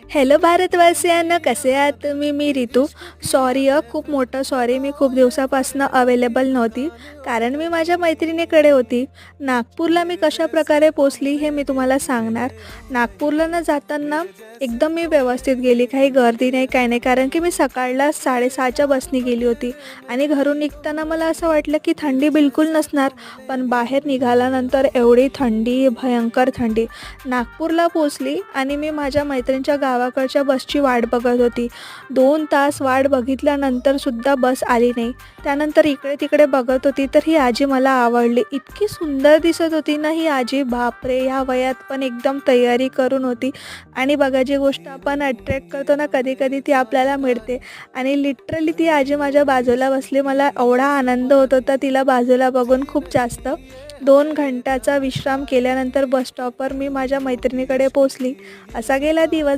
Hello भारतवासियांना, कसे आहात तुम्ही? मी रितू. सॉरी खूप मोठं सॉरी, मी खूप दिवसापासून अवेलेबल नव्हती, कारण मी माझ्या मैत्रिणीकडे होती. नागपूरला मी कशाप्रकारे पोचली हे मी तुम्हाला सांगणार. नागपूरला न जाताना एकदम मी व्यवस्थित गेली, काही गर्दी नाही, काही नाही, कारण की मी सकाळला 6:30च्या बसने गेली होती आणि घरून निघताना मला असं वाटलं की थंडी बिलकुल नसणार, पण बाहेर निघाल्यानंतर एवढी थंडी, भयंकर थंडी. नागपूरला पोचली आणि मी माझ्या मैत्रिणीच्या गावाकडच्या बसची वाट बघत होती. 2 तास वाट बघितल्यानंतरसुद्धा बस आली नाही. त्यानंतर इकडे-तिकडे बघत होती, तर ही आजी मला आवडली. इतकी सुंदर दिसत होती ना ही आजी, बापरे! ह्या वयात पण एकदम तयारी करून होती. आणि बघा, जी गोष्ट आपण अट्रॅक्ट करतो ना कधी-कधी ती आपल्याला मिळते. आणि लिटरली ती आजी माझ्या बाजूला बसली. मला एवढा आनंद होत होता तिला बाजूला बघून, खूप जास्त. 2 घंट्याचा विश्राम केल्यानंतर बस स्टॉपवर मी माझ्या मैत्रिणीकडे पोहोचली. असा गेला दिवस.